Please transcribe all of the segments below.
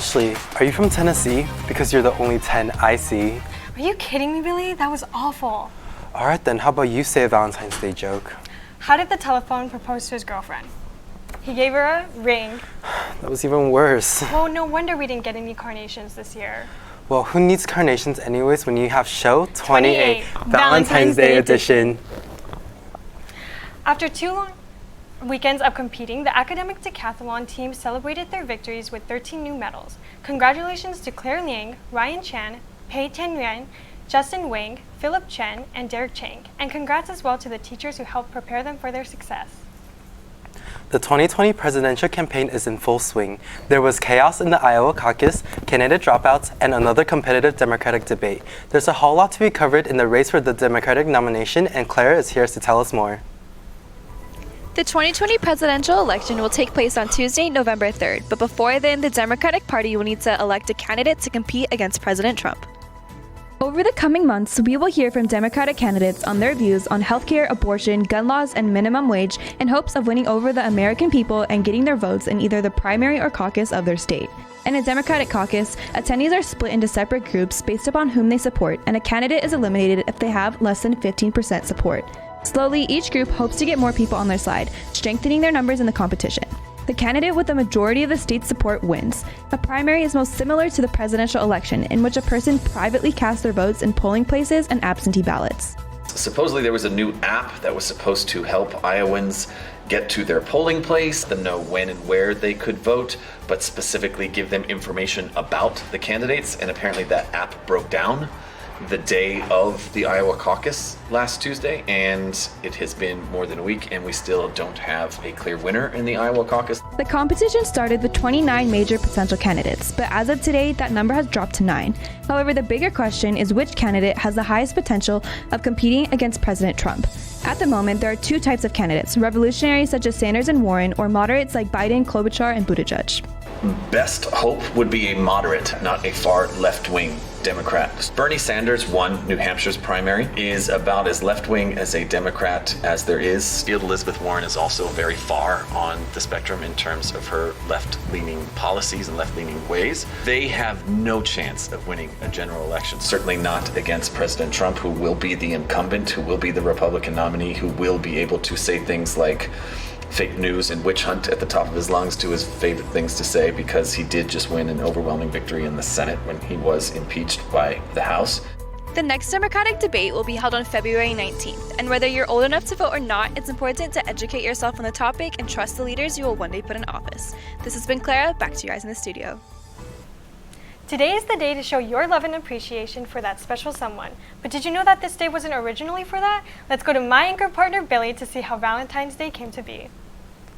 Ashley, are you from Tennessee? Because you're the only 10 I see. Are you kidding me, Billy? That was awful. Alright then, how about you say a Valentine's Day joke? How did the telephone propose to his girlfriend? He gave her a ring. That was even worse. Well, no wonder we didn't get any carnations this year. Well, who needs carnations anyways when you have show 28, Valentine's Day edition. After 2 long weekends of competing, the academic decathlon team celebrated their victories with 13 new medals. Congratulations to Claire Liang, Ryan Chan, Pei Tianyuan, Justin Wang, Philip Chen, and Derek Chang. And congrats as well to the teachers who helped prepare them for their success. The 2020 presidential campaign is in full swing. There was chaos in the Iowa caucus, candidate dropouts, and another competitive Democratic debate. There's a whole lot to be covered in the race for the Democratic nomination, and Claire is here to tell us more. The 2020 presidential election will take place on Tuesday, November 3rd, but before then, the Democratic Party will need to elect a candidate to compete against President Trump. Over the coming months, we will hear from Democratic candidates on their views on healthcare, abortion, gun laws, and minimum wage in hopes of winning over the American people and getting their votes in either the primary or caucus of their state. In a Democratic caucus, attendees are split into separate groups based upon whom they support, and a candidate is eliminated if they have less than 15% support. Slowly, each group hopes to get more people on their side, strengthening their numbers in the competition. The candidate with the majority of the state's support wins. A primary is most similar to the presidential election, in which a person privately casts their votes in polling places and absentee ballots. Supposedly there was a new app that was supposed to help Iowans get to their polling place, them know when and where they could vote, but specifically give them information about the candidates, and apparently that app broke down the day of the Iowa caucus last Tuesday, and it has been more than a week and we still don't have a clear winner in the Iowa caucus. The competition started with 29 major potential candidates, but as of today, that number has dropped to 9. However, the bigger question is which candidate has the highest potential of competing against President Trump. At the moment, there are 2 types of candidates, revolutionaries such as Sanders and Warren, or moderates like Biden, Klobuchar, and Buttigieg. Best hope would be a moderate, not a far left-wing Democrat. Bernie Sanders won New Hampshire's primary, is about as left-wing as a Democrat as there is. Elizabeth Warren is also very far on the spectrum in terms of her left-leaning policies and left-leaning ways. They have no chance of winning a general election, certainly not against President Trump, who will be the incumbent, who will be the Republican nominee, who will be able to say things like fake news and witch hunt at the top of his lungs to his favorite things to say, because he did just win an overwhelming victory in the Senate when he was impeached by the House. The next Democratic debate will be held on February 19th, and whether you're old enough to vote or not, it's important to educate yourself on the topic and trust the leaders you will one day put in office. This has been Clara, back to you guys in the studio. Today is the day to show your love and appreciation for that special someone. But did you know that this day wasn't originally for that? Let's go to my anchor partner, Billy, to see how Valentine's Day came to be.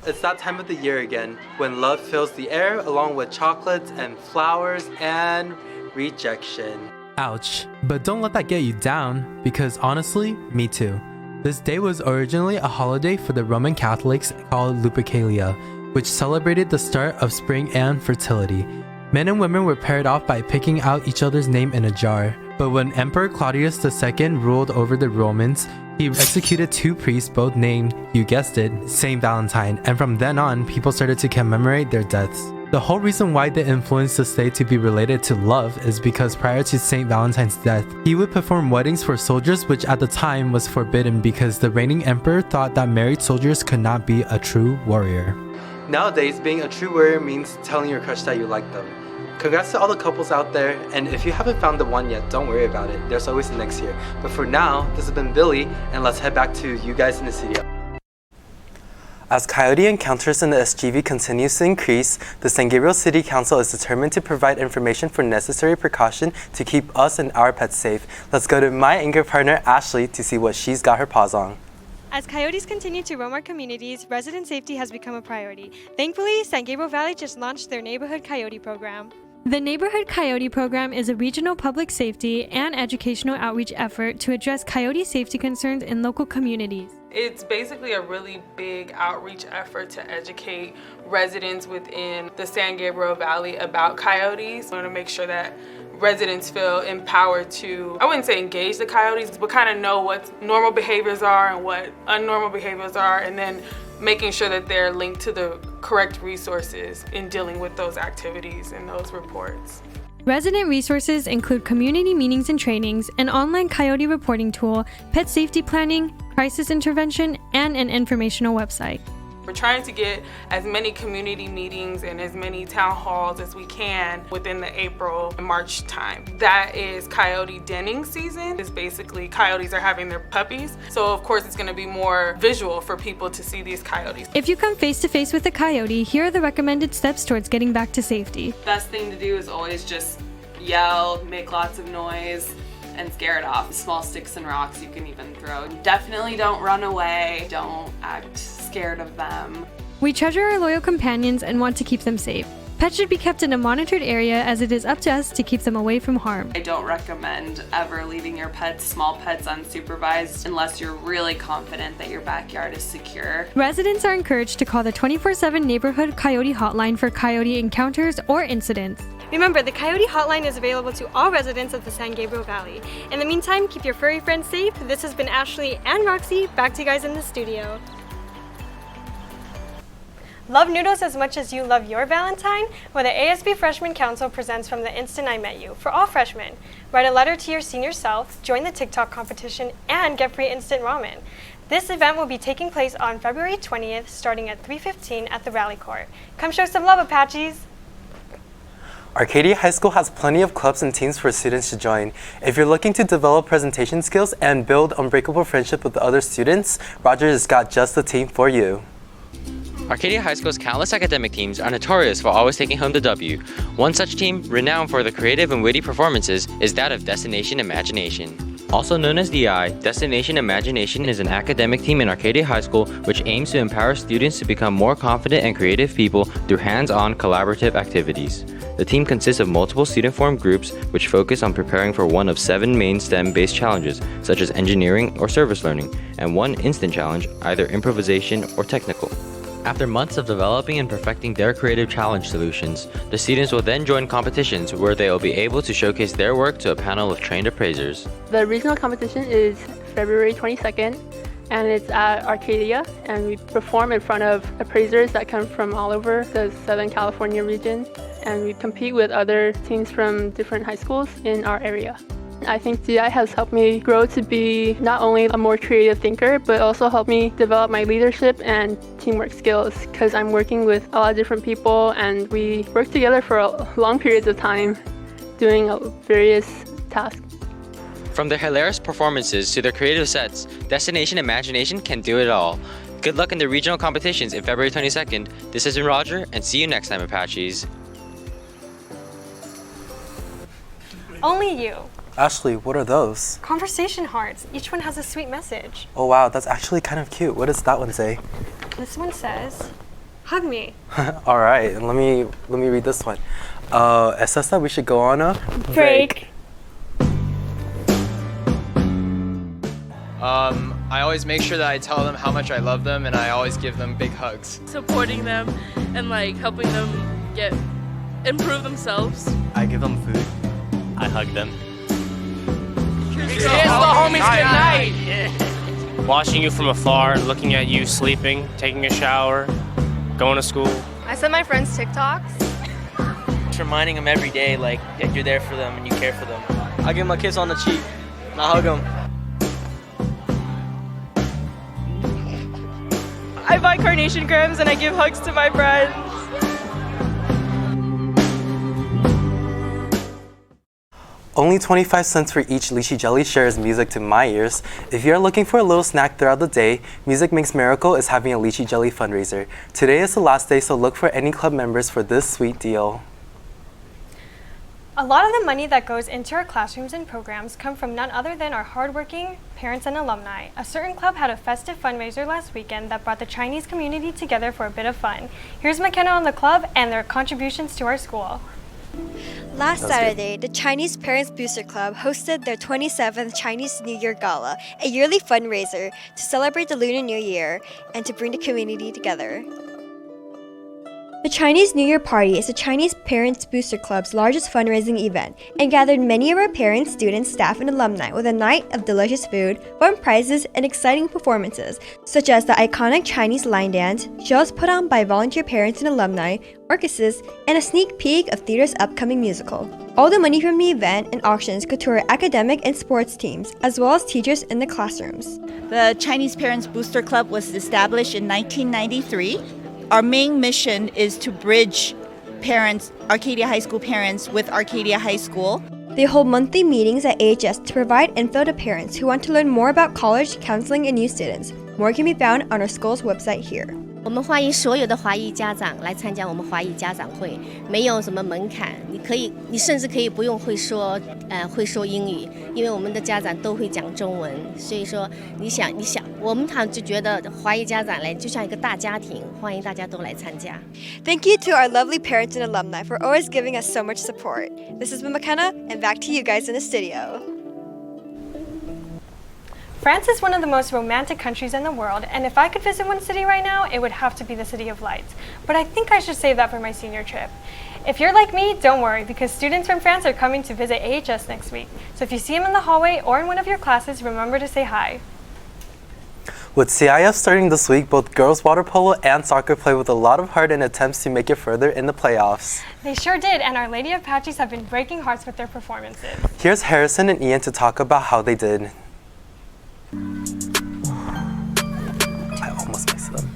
It's that time of the year again, when love fills the air along with chocolates and flowers and rejection. Ouch, but don't let that get you down, because honestly, me too. This day was originally a holiday for the Roman Catholics called Lupercalia, which celebrated the start of spring and fertility. Men and women were paired off by picking out each other's name in a jar. But when Emperor Claudius II ruled over the Romans, he executed 2 priests both named, you guessed it, Saint Valentine, and from then on, people started to commemorate their deaths. The whole reason why they influenced this day to be related to love is because prior to Saint Valentine's death, he would perform weddings for soldiers, which at the time was forbidden because the reigning emperor thought that married soldiers could not be a true warrior. Nowadays, being a true warrior means telling your crush that you like them. Congrats to all the couples out there, and if you haven't found the one yet, don't worry about it. There's always the next year. But for now, this has been Billy, and let's head back to you guys in the studio. As Coyote encounters in the SGV continues to increase, the San Gabriel City Council is determined to provide information for necessary precaution to keep us and our pets safe. Let's go to my anchor partner, Ashley, to see what she's got her paws on. As coyotes continue to roam our communities, resident safety has become a priority. Thankfully, San Gabriel Valley just launched their Neighborhood Coyote program. The Neighborhood Coyote program is a regional public safety and educational outreach effort to address coyote safety concerns in local communities. It's basically a really big outreach effort to educate residents within the San Gabriel Valley about coyotes. We want to make sure that residents feel empowered to, I wouldn't say engage the coyotes, but kind of know what normal behaviors are and what unnormal behaviors are, and then making sure that they're linked to the correct resources in dealing with those activities and those reports. Resident resources include community meetings and trainings, an online Coyote reporting tool, pet safety planning, crisis intervention, and an informational website. We're trying to get as many community meetings and as many town halls as we can within the April and March time. That is coyote denning season. It's basically coyotes are having their puppies. So of course it's gonna be more visual for people to see these coyotes. If you come face to face with a coyote, here are the recommended steps towards getting back to safety. Best thing to do is always just yell, make lots of noise, and scare it off. Small sticks and rocks you can even throw. Definitely don't run away. Don't act scared of them. We treasure our loyal companions and want to keep them safe. Pets should be kept in a monitored area as it is up to us to keep them away from harm. I don't recommend ever leaving your pets, small pets, unsupervised unless you're really confident that your backyard is secure. Residents are encouraged to call the 24/7 Neighborhood Coyote Hotline for coyote encounters or incidents. Remember, the Coyote Hotline is available to all residents of the San Gabriel Valley. In the meantime, keep your furry friends safe. This has been Ashley and Roxy. Back to you guys in the studio. Love noodles as much as you love your Valentine? Well, the ASB Freshman Council presents From the Instant I Met You for all freshmen. Write a letter to your senior self, join the TikTok competition, and get free instant ramen. This event will be taking place on February 20th, starting at 3:15 at the Rally Court. Come show some love, Apaches! Arcadia High School has plenty of clubs and teams for students to join. If you're looking to develop presentation skills and build unbreakable friendship with the other students, Rogers has got just the team for you. Arcadia High School's countless academic teams are notorious for always taking home the W. One such team, renowned for the creative and witty performances, is that of Destination Imagination. Also known as DI, Destination Imagination is an academic team in Arcadia High School which aims to empower students to become more confident and creative people through hands-on collaborative activities. The team consists of multiple student-formed groups which focus on preparing for one of 7 main STEM-based challenges, such as engineering or service learning, and 1 instant challenge, either improvisation or technical. After months of developing and perfecting their creative challenge solutions, the students will then join competitions where they will be able to showcase their work to a panel of trained appraisers. The regional competition is February 22nd, and it's at Arcadia, and we perform in front of appraisers that come from all over the Southern California region, and we compete with other teams from different high schools in our area. I think DI has helped me grow to be not only a more creative thinker, but also helped me develop my leadership and teamwork skills, because I'm working with a lot of different people and we work together for long periods of time doing various tasks. From their hilarious performances to their creative sets, Destination Imagination can do it all. Good luck in the regional competitions in February 22nd. This has been Roger, and see you next time, Apaches. Only you. Ashley, what are those? Conversation hearts. Each one has a sweet message. Oh wow, that's actually kind of cute. What does that one say? This one says, hug me. All right, let me read this one. It says that we should go on a Break. I always make sure that I tell them how much I love them, and I always give them big hugs. Supporting them and helping them improve themselves. I give them food. I hug them. Kiss the homies goodnight. Watching you from afar, looking at you sleeping, taking a shower, going to school. I send my friends TikToks. Just reminding them every day, that you're there for them and you care for them. I give them a kiss on the cheek and I hug them. I buy carnation grams and I give hugs to my friends. Only 25 cents for each lychee jelly shares music to my ears. If you're looking for a little snack throughout the day, Music Makes Miracle is having a lychee jelly fundraiser. Today is the last day, so look for any club members for this sweet deal. A lot of the money that goes into our classrooms and programs come from none other than our hardworking parents and alumni. A certain club had a festive fundraiser last weekend that brought the Chinese community together for a bit of fun. Here's McKenna on the club and their contributions to our school. Last Saturday, the Chinese Parents Booster Club hosted their 27th Chinese New Year Gala, a yearly fundraiser to celebrate the Lunar New Year and to bring the community together. The Chinese New Year Party is the Chinese Parents Booster Club's largest fundraising event and gathered many of our parents, students, staff, and alumni with a night of delicious food, fun prizes, and exciting performances, such as the iconic Chinese line dance, shows put on by volunteer parents and alumni, orchestras, and a sneak peek of theater's upcoming musical. All the money from the event and auctions go to our academic and sports teams, as well as teachers in the classrooms. The Chinese Parents Booster Club was established in 1993. Our main mission is to bridge parents, Arcadia High School parents with Arcadia High School. They hold monthly meetings at AHS to provide info to parents who want to learn more about college, counseling, and new students. More can be found on our school's website here. 我们欢迎所有的华裔家长来参加我们华裔家长会，没有什么门槛，你甚至可以不用会说英语，因为我们的家长都会讲中文，所以说你想，我们就觉得华裔家长来就像一个大家庭，欢迎大家都来参加。Thank you to our lovely parents and alumni for always giving us so much support. This has been McKenna, and back to you guys in the studio. France is one of the most romantic countries in the world, and if I could visit one city right now, it would have to be the City of Lights. But I think I should save that for my senior trip. If you're like me, don't worry, because students from France are coming to visit AHS next week. So if you see them in the hallway or in one of your classes, remember to say hi. With CIF starting this week, both girls water polo and soccer play with a lot of heart in attempts to make it further in the playoffs. They sure did, and our Lady Apaches have been breaking hearts with their performances. Here's Harrison and Ian to talk about how they did. I almost mixed them.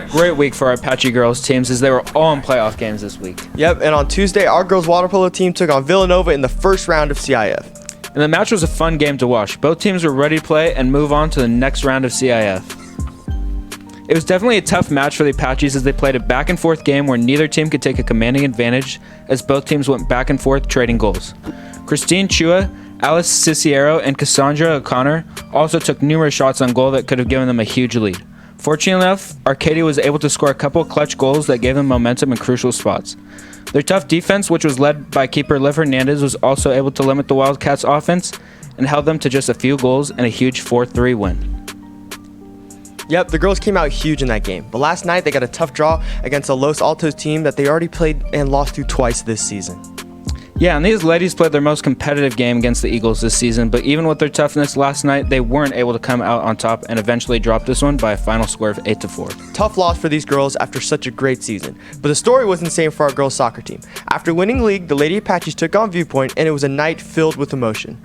Great week for our Apache girls teams as they were all in playoff games this week. Yep, and on Tuesday, our girls water polo team took on Villanova in the first round of CIF. And the match was a fun game to watch. Both teams were ready to play and move on to the next round of CIF. It was definitely a tough match for the Apaches as they played a back and forth game where neither team could take a commanding advantage as both teams went back and forth trading goals. Christine Chua, Alice Cicero, and Cassandra O'Connor also took numerous shots on goal that could have given them a huge lead. Fortunately enough, Arcadia was able to score a couple of clutch goals that gave them momentum in crucial spots. Their tough defense, which was led by keeper Liv Hernandez, was also able to limit the Wildcats' offense and held them to just a few goals and a huge 4-3 win. Yep, the girls came out huge in that game, but last night they got a tough draw against a Los Altos team that they already played and lost to twice this season. Yeah, and these ladies played their most competitive game against the Eagles this season, but even with their toughness last night, they weren't able to come out on top and eventually dropped this one by a final score of 8-4. Tough loss for these girls after such a great season, but the story wasn't the same for our girls soccer team. After winning league, the Lady Apaches took on Viewpoint, and it was a night filled with emotion.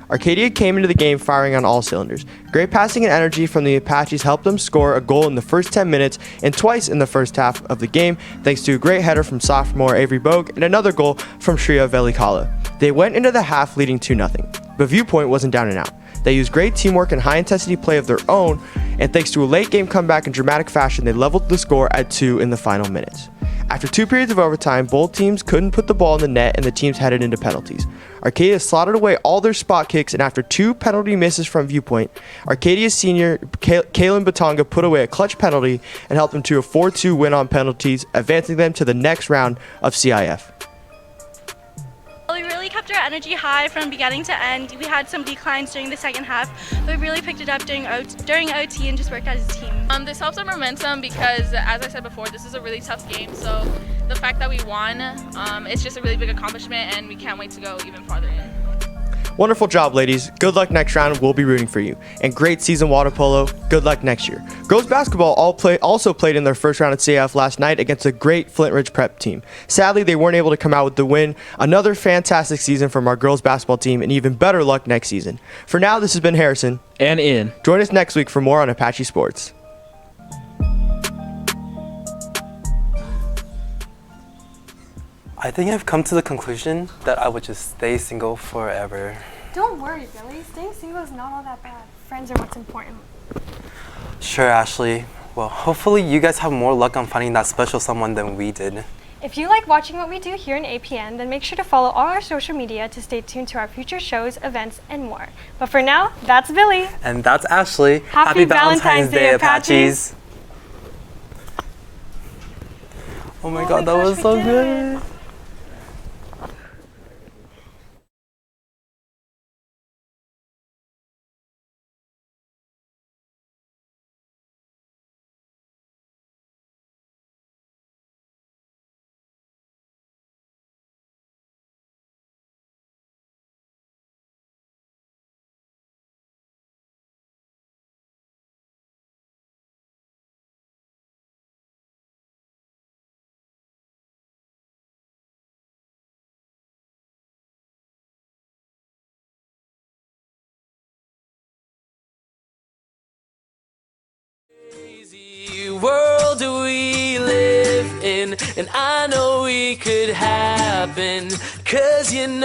Arcadia came into the game firing on all cylinders. Great passing and energy from the Apaches helped them score a goal in the first 10 minutes and twice in the first half of the game, thanks to a great header from sophomore Avery Bogue and another goal from Shreya Velikala. They went into the half leading 2-0, but Viewpoint wasn't down and out. They used great teamwork and high-intensity play of their own, and thanks to a late-game comeback in dramatic fashion, they leveled the score at 2 in the final minutes. After 2 periods of overtime, both teams couldn't put the ball in the net and the teams headed into penalties. Arcadia slotted away all their spot kicks, and after 2 penalty misses from Viewpoint, Arcadia's senior Kaylin Batonga put away a clutch penalty and helped them to a 4-2 win on penalties, advancing them to the next round of CIF. We really kept our energy high from beginning to end. We had some declines during the second half, but we really picked it up during OT and just worked as a team. This helps our momentum because, as I said before, this is a really tough game. So the fact that we won, it's just a really big accomplishment, and we can't wait to go even farther in. Wonderful job, ladies. Good luck next round. We'll be rooting for you. And great season water polo. Good luck next year. Girls basketball also played in their first round at CIF last night against a great Flint Ridge Prep team. Sadly, they weren't able to come out with the win. Another fantastic season from our girls basketball team, and even better luck next season. For now, this has been Harrison. And Ian. Join us next week for more on Apache Sports. I think I've come to the conclusion that I would just stay single forever. Don't worry, Billy. Staying single is not all that bad. Friends are what's important. Sure, Ashley. Well, hopefully you guys have more luck on finding that special someone than we did. If you like watching what we do here in APN, then make sure to follow all our social media to stay tuned to our future shows, events, and more. But for now, that's Billy. And that's Ashley. Happy Valentine's Day, Apaches. Oh my god, that was so good. And I know it could happen, 'cause you know